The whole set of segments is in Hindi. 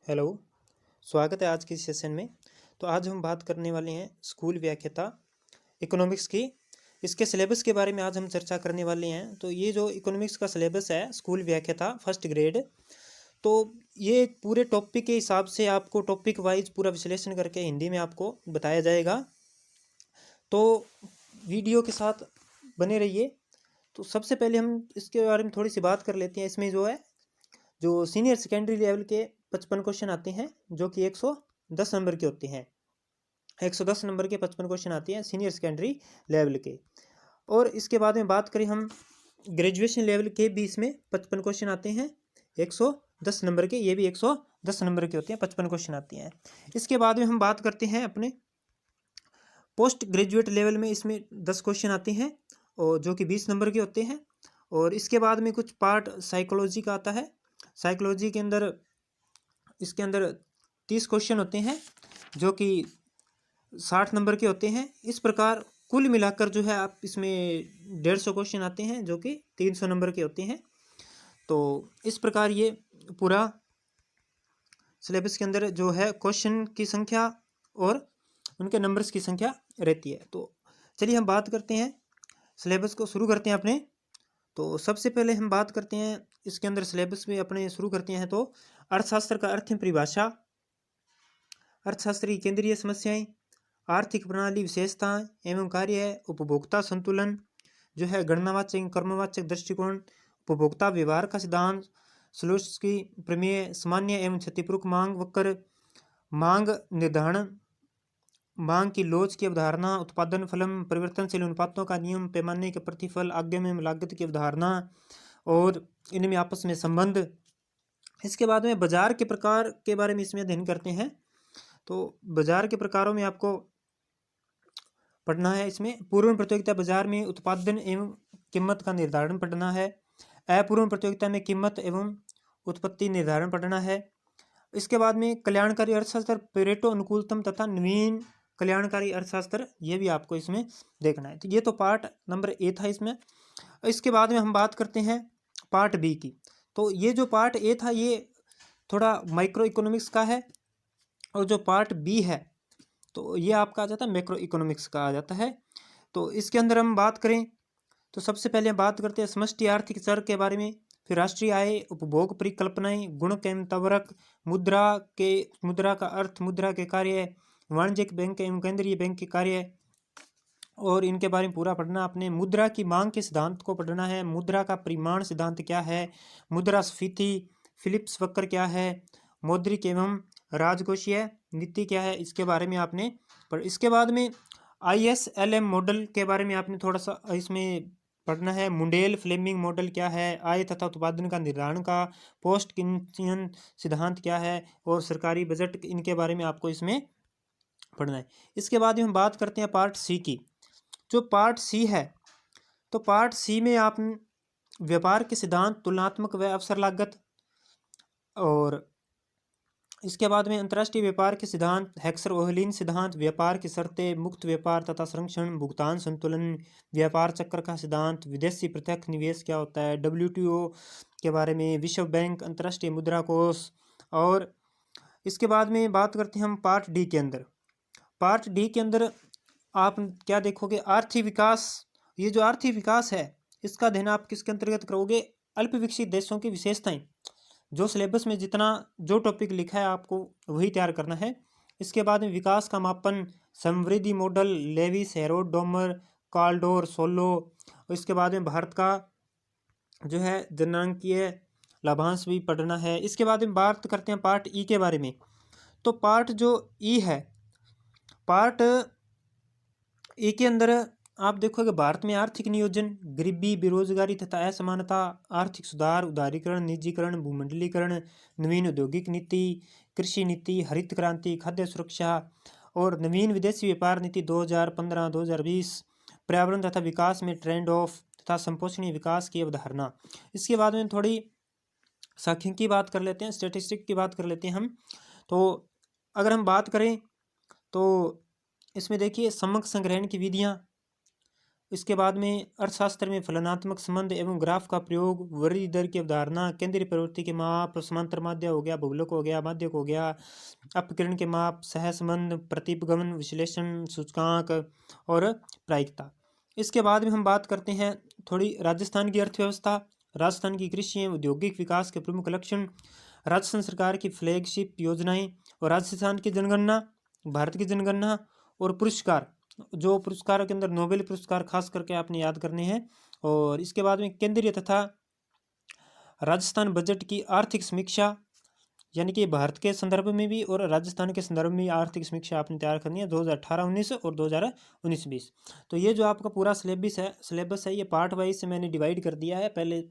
हेलो। स्वागत है आज के सेशन में। तो आज हम बात करने वाले हैं स्कूल व्याख्याता इकोनॉमिक्स की। इसके सिलेबस के बारे में आज हम चर्चा करने वाले हैं। तो ये जो इकोनॉमिक्स का सिलेबस है स्कूल व्याख्याता फर्स्ट ग्रेड, तो ये पूरे टॉपिक के हिसाब से आपको टॉपिक वाइज पूरा विश्लेषण करके हिंदी में आपको बताया जाएगा। तो वीडियो के साथ बने रहिए। तो सबसे पहले हम इसके बारे में थोड़ी सी बात कर लेते हैं। इसमें जो सीनियर सेकेंडरी लेवल के 55 क्वेश्चन आते हैं जो कि 110 नंबर के होते हैं। 110 नंबर के 55 क्वेश्चन आते हैं सीनियर सेकेंडरी लेवल के। और इसके बाद में बात करें हम ग्रेजुएशन लेवल के भी इसमें 55 क्वेश्चन आते हैं 110 नंबर के। ये भी 110 नंबर के होते हैं, 55 क्वेश्चन आते हैं। इसके बाद में हम बात करते हैं अपने पोस्ट ग्रेजुएट लेवल में। इसमें 10 क्वेश्चन आते हैं और जो कि 20 नंबर के होते हैं। और इसके बाद में कुछ पार्ट साइकोलॉजी का आता है। साइकोलॉजी के अंदर इसके अंदर 30 क्वेश्चन होते हैं जो कि 60 नंबर के होते हैं। इस प्रकार कुल मिलाकर जो है आप इसमें 150 क्वेश्चन आते हैं जो कि 300 नंबर के होते हैं। तो इस प्रकार ये पूरा सिलेबस के अंदर जो है क्वेश्चन की संख्या और उनके नंबर्स की संख्या रहती है। तो चलिए हम बात करते हैं, सिलेबस को शुरू करते हैं अपने। तो सबसे पहले हम बात करते हैं इसके अंदर सिलेबस में अपने शुरू करते हैं। तो अर्थशास्त्र का अर्थ परिभाषा, अर्थशास्त्र की केंद्रीय समस्याएं, आर्थिक प्रणाली विशेषताएं एवं कार्य, उपभोक्ता संतुलन जो है, गणनावाचक कर्मवाचक दृष्टिकोण, उपभोक्ता व्यवहार का सिद्धांत, स्लोत्स्की प्रमेय, सामान्य एवं क्षतिपूर्वक मांग वक्र, मांग निर्धारण, मांग की लोच की अवधारणा, उत्पादन फलन, परिवर्तनशील अनुपातों का नियम, पैमाने के प्रतिफल, आगम एवं लागत की अवधारणा और इनमें आपस में संबंध। इसके बाद में बाजार के प्रकार के बारे में इसमें अध्ययन करते हैं। तो बाजार के प्रकारों में आपको पढ़ना है। इसमें पूर्व प्रतियोगिता बाजार में उत्पादन एवं कीमत का निर्धारण पढ़ना है। अपूर्व प्रतियोगिता में कीमत एवं उत्पत्ति निर्धारण पढ़ना है। इसके बाद में कल्याणकारी अर्थशास्त्र, पेरेटो अनुकूलतम तथा नवीन कल्याणकारी अर्थशास्त्र, ये भी आपको इसमें देखना है। तो ये तो पार्ट नंबर ए था इसमें। इसके बाद में हम बात करते हैं पार्ट बी की। तो ये जो पार्ट ए था ये थोड़ा माइक्रो इकोनॉमिक्स का है और जो पार्ट बी है तो ये आपका आ जाता है मैक्रो इकोनॉमिक्स का आ जाता है। तो इसके अंदर हम बात करें तो सबसे पहले हम बात करते हैं समष्टि आर्थिक चर के बारे में, फिर राष्ट्रीय आय, उपभोग परिकल्पनाएं, गुणक एवं तवरक, मुद्रा का अर्थ, मुद्रा के कार्य, वाणिज्यिक बैंक एवं केंद्रीय बैंक के कार्य और इनके बारे में पूरा पढ़ना। अपने मुद्रा की मांग के सिद्धांत को पढ़ना है। मुद्रा का परिमाण सिद्धांत क्या है, मुद्रास्फीति, फिलिप्स वक्र क्या है, मौद्रिक एवं राजकोषीय नीति क्या है, इसके बारे में आपने इसके बाद में ISLM मॉडल के बारे में आपने थोड़ा सा इसमें पढ़ना है। मुंडेल फ्लेमिंग मॉडल क्या है, आय तथा उत्पादन का निर्धारण का, पोस्ट कीनसियन सिद्धांत क्या है और सरकारी बजट, इनके बारे में आपको इसमें पढ़ना है। इसके बाद में हम बात करते हैं पार्ट सी की। जो पार्ट सी है तो पार्ट सी में आप व्यापार के सिद्धांत, तुलनात्मक व अवसर लागत और इसके बाद में अंतर्राष्ट्रीय व्यापार के सिद्धांत, हेक्सर ओहलिन सिद्धांत, व्यापार की शर्तें, मुक्त व्यापार तथा संरक्षण, भुगतान संतुलन, व्यापार चक्र का सिद्धांत, विदेशी प्रत्यक्ष निवेश क्या होता है, WTO के बारे में, विश्व बैंक, अंतर्राष्ट्रीय मुद्रा कोष। और इसके बाद में बात करते हैं हम पार्ट डी के अंदर। पार्ट डी के अंदर आप क्या देखोगे, आर्थिक विकास। ये जो आर्थिक विकास है इसका अध्ययन आप किसके अंतर्गत करोगे, अल्प विकसित देशों की विशेषताएं। जो सिलेबस में जितना जो टॉपिक लिखा है आपको वही तैयार करना है। इसके बाद में विकास का मापन, समृद्धि model, Lewis, Harrod, Domar, Kaldor, Solow. इसके बाद में भारत का जो है जनांकीय लाभांश भी पढ़ना है। इसके बाद में बात करते हैं पार्ट ई के बारे में। तो पार्ट जो ई है, पार्ट ई के अंदर आप देखोगे भारत में आर्थिक नियोजन, गरीबी, बेरोजगारी तथा असमानता, आर्थिक सुधार, उदारीकरण, निजीकरण, भूमंडलीकरण, नवीन औद्योगिक नीति, कृषि नीति, हरित क्रांति, खाद्य सुरक्षा और नवीन विदेशी व्यापार नीति 2015-2020, पर्यावरण तथा विकास में ट्रेंड ऑफ तथा संपोषणीय विकास की अवधारणा। इसके बाद में थोड़ी सांख्यिकी की बात कर लेते हैं, स्टेटिस्टिक की बात कर लेते हैं हम। तो अगर हम बात करें तो इसमें देखिए समग्र संग्रहण की विधियाँ, इसके बाद में अर्थशास्त्र में फलनात्मक संबंध एवं ग्राफ का प्रयोग, वृद्धि दर की अवधारणा, केंद्रीय प्रवृत्ति के माप, समांतर माध्य हो गया, बहुलक हो गया, माध्यक हो गया, अपकिरण के माप, सहसंबंध, प्रतिपगमन विश्लेषण, सूचकांक और प्रायिकता। इसके बाद में हम बात करते हैं थोड़ी राजस्थान की अर्थव्यवस्था, राजस्थान की कृषि एवं औद्योगिक विकास के प्रमुख लक्षण, राजस्थान सरकार की फ्लैगशिप योजनाएं और राजस्थान की जनगणना, भारत की जनगणना और पुरस्कार, जो पुरस्कारों के अंदर नोबेल पुरस्कार खास करके आपने याद करने हैं। और इसके बाद में केंद्रीय तथा राजस्थान बजट की आर्थिक समीक्षा, यानी कि भारत के संदर्भ में भी और राजस्थान के संदर्भ में आर्थिक समीक्षा आपने तैयार करनी है 2018-19 और 2019-20। तो ये जो आपका पूरा सिलेबस है ये पार्ट वाइज से मैंने डिवाइड कर दिया है। पहले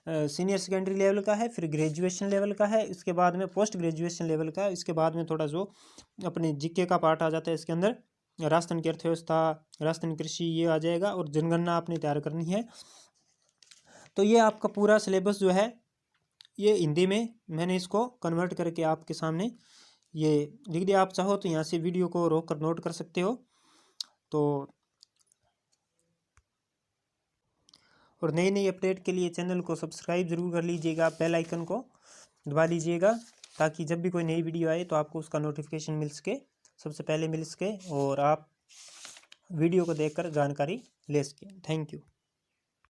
सीनियर सेकेंडरी लेवल का है, फिर ग्रेजुएशन लेवल का है, इसके बाद में पोस्ट ग्रेजुएशन लेवल का है, इसके बाद में थोड़ा जो अपने जीके का पार्ट आ जाता है इसके अंदर, राजस्थान की अर्थव्यवस्था, राजस्थान कृषि ये आ जाएगा और जनगणना आपने तैयार करनी है। तो ये आपका पूरा सिलेबस जो है ये हिंदी में मैंने इसको कन्वर्ट करके आपके सामने ये लिख दिया। आप चाहो तो यहाँ से वीडियो को रोक कर नोट कर सकते हो। तो और नई नई अपडेट के लिए चैनल को सब्सक्राइब जरूर कर लीजिएगा, बेल आइकन को दबा लीजिएगा, ताकि जब भी कोई नई वीडियो आए तो आपको उसका नोटिफिकेशन मिल सके, सबसे पहले मिल सके और आप वीडियो को देखकर जानकारी ले सकें। Thank you.